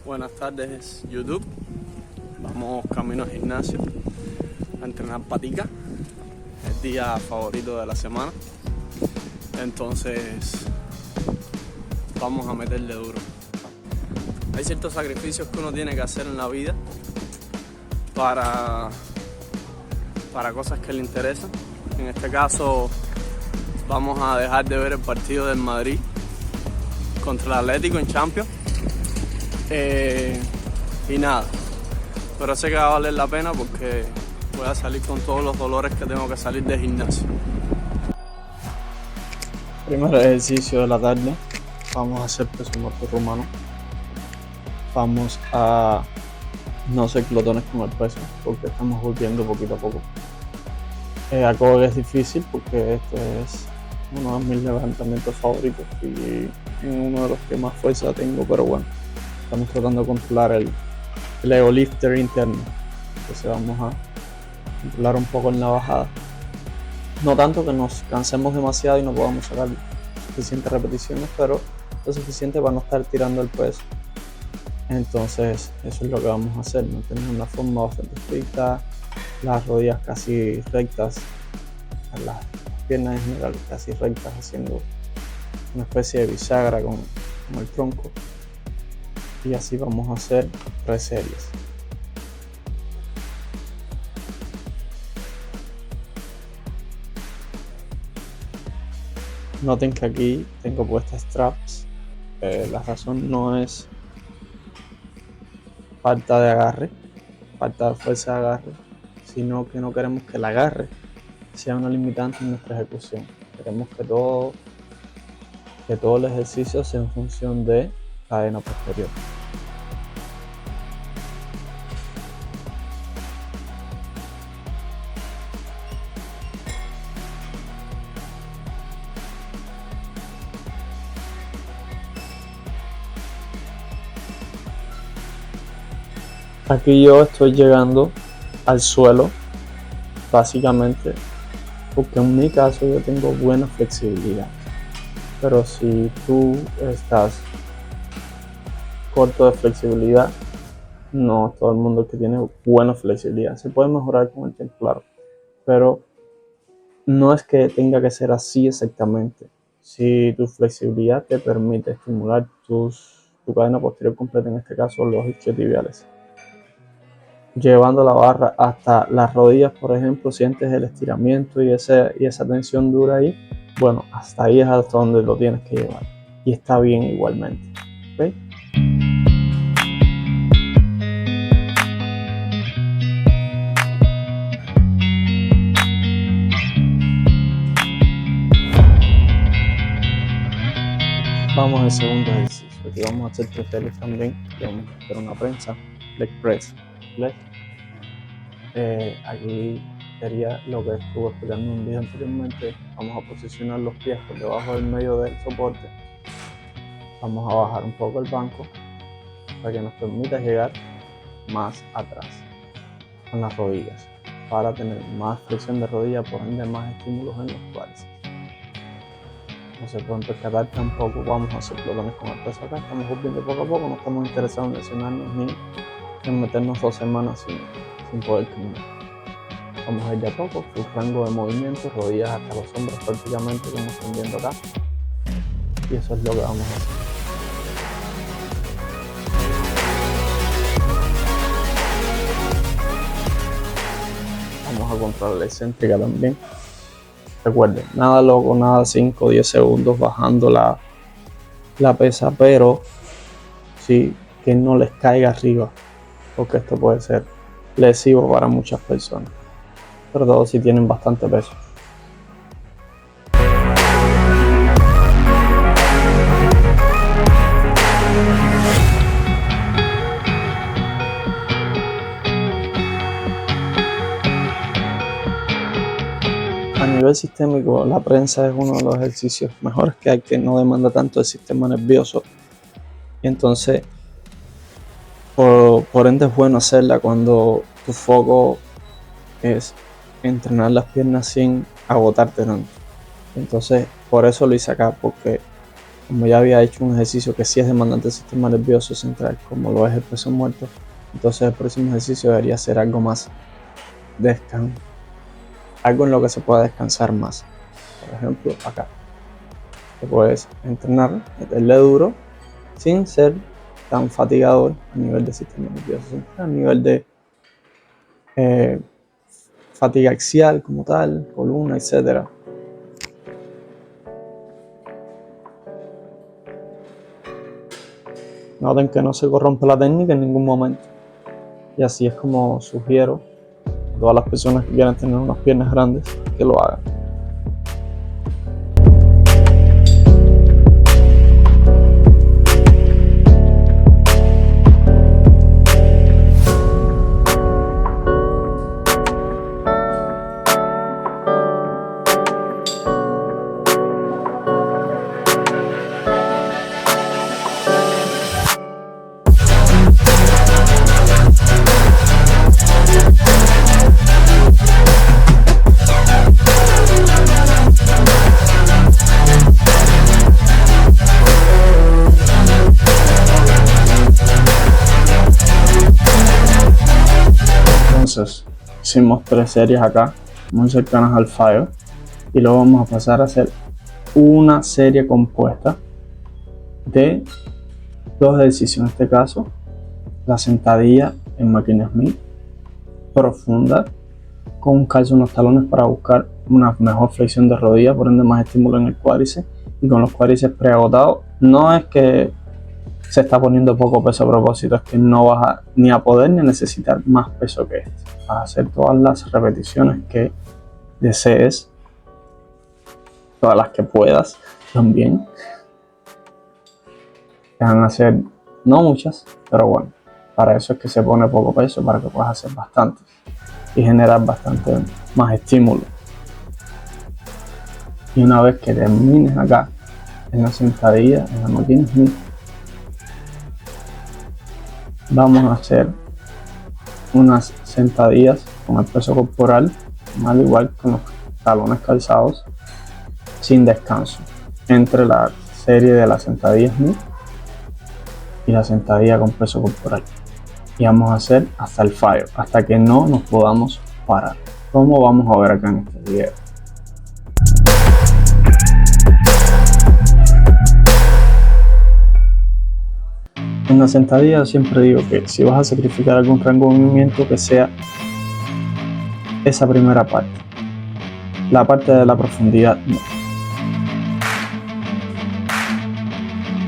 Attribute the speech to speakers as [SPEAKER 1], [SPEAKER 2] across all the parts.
[SPEAKER 1] Buenas tardes, YouTube. Vamos camino al gimnasio a entrenar patica, el día favorito de la semana. Entonces vamos a meterle duro. Hay ciertos sacrificios que uno tiene que hacer en la vida para cosas que le interesan. En este caso vamos a dejar de ver el partido del Madrid contra el Atlético en Champions. Y nada, pero sé que va a valer la pena porque voy a salir con todos los dolores que tengo que salir del gimnasio. Primer ejercicio de la tarde, vamos a hacer peso muerto rumano. Vamos a no ser glotones con el peso porque estamos volviendo poquito a poco. Algo que es difícil porque este es uno de mis levantamientos favoritos y uno de los que más fuerza tengo, pero bueno, estamos tratando de controlar el ego lifter interno. Entonces vamos a controlar un poco en la bajada. No tanto que nos cansemos demasiado y no podamos sacar suficientes repeticiones, pero lo suficiente para no estar tirando el peso. Entonces eso es lo que vamos a hacer, mantener una forma bastante estricta, las rodillas casi rectas, las piernas en general casi rectas, haciendo una especie de bisagra con el tronco. Y así vamos a hacer 3 series. Noten que aquí tengo puestas straps. La razón no es falta de agarre, falta de fuerza de agarre, sino que no queremos que el agarre sea una limitante en nuestra ejecución. Queremos que todo el ejercicio sea en función de cadena posterior. Aquí yo estoy llegando al suelo, básicamente, porque en mi caso yo tengo buena flexibilidad. Pero si tú estás corto de flexibilidad, no todo el mundo que tiene buena flexibilidad. Se puede mejorar con el tiempo, claro, pero no es que tenga que ser así exactamente. Si tu flexibilidad te permite estimular tu cadena posterior completa, en este caso los isquiotibiales, llevando la barra hasta las rodillas, por ejemplo, sientes el estiramiento y esa tensión dura ahí, bueno, hasta ahí es hasta donde lo tienes que llevar. Y está bien igualmente. ¿Ok? Vamos al segundo ejercicio. Aquí vamos a hacer 3 series también. Y vamos a hacer una prensa, leg press, leg. Aquí sería lo que estuve explicando en un video anteriormente. Vamos a posicionar los pies por debajo del medio del soporte. Vamos a bajar un poco el banco para que nos permita llegar más atrás con las rodillas, para tener más flexión de rodilla, por ende más estímulos en los cuádriceps. No se pueden percatar tampoco, vamos a hacer glotones con el peso acá, estamos volviendo poco a poco, no estamos interesados en lesionarnos ni en meternos 2 semanas sin poder caminar. Vamos a ir de a poco, su rango de movimiento, rodillas hasta los hombros prácticamente, como están viendo acá, y eso es lo que vamos a hacer. Vamos a controlar la excéntrica también. Recuerden, nada loco, nada 5 o 10 segundos bajando la pesa, pero sí que no les caiga arriba, porque esto puede ser lesivo para muchas personas, sobre todo si tienen bastante peso. A nivel sistémico, la prensa es uno de los ejercicios mejores que hay, que no demanda tanto el sistema nervioso. Y entonces, por ende es bueno hacerla cuando tu foco es entrenar las piernas sin agotarte tanto. Entonces, por eso lo hice acá, porque como ya había hecho un ejercicio que sí es demandante del sistema nervioso central, como lo es el peso muerto, entonces el próximo ejercicio debería ser algo más algo en lo que se pueda descansar más. Por ejemplo, acá te puedes entrenar, meterle duro, sin ser tan fatigador a nivel del sistema nervioso central, a nivel de fatiga axial como tal, columna, etc. Noten que no se corrompe la técnica en ningún momento. Y así es como sugiero a todas las personas que quieran tener unas piernas grandes que lo hagan. Entonces, hicimos 3 series acá, muy cercanas al fallo, y luego vamos a pasar a hacer una serie compuesta de 2 ejercicios. En este caso, la sentadilla en máquina Smith profunda, con calzo en los talones para buscar una mejor flexión de rodilla, por ende más estímulo en el cuádriceps, y con los cuádriceps preagotados. No es que se está poniendo poco peso a propósito, es que no vas ni a poder ni a necesitar más peso que este. Vas a hacer todas las repeticiones que desees, todas las que puedas también. Te van a hacer no muchas, pero bueno, para eso es que se pone poco peso, para que puedas hacer bastantes y generar bastante más estímulo. Y una vez que termines acá en la sentadilla, en la máquina Smith, vamos a hacer unas sentadillas con el peso corporal, al igual con los talones calzados, sin descanso, entre la serie de la sentadilla Smith y la sentadilla con peso corporal. Y vamos a hacer hasta el fallo, hasta que no nos podamos parar, como vamos a ver acá en este video. En la sentadilla siempre digo que si vas a sacrificar algún rango de movimiento, que sea esa primera parte, la parte de la profundidad no.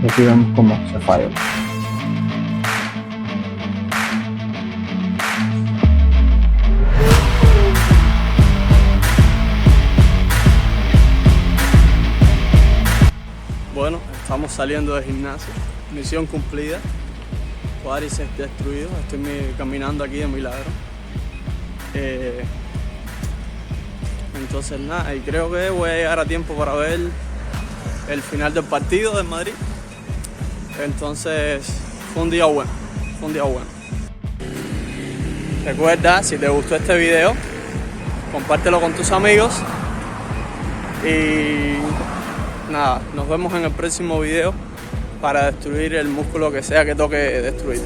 [SPEAKER 1] Y aquí vemos cómo se falla. Bueno, estamos saliendo del gimnasio, misión cumplida, cuádriceps destruidos, estoy caminando aquí de milagro. Entonces nada, y creo que voy a llegar a tiempo para ver el final del partido del Madrid. Entonces fue un día bueno, Recuerda, si te gustó este video, compártelo con tus amigos y nada, nos vemos en el próximo video para destruir el músculo que sea que toque destruir.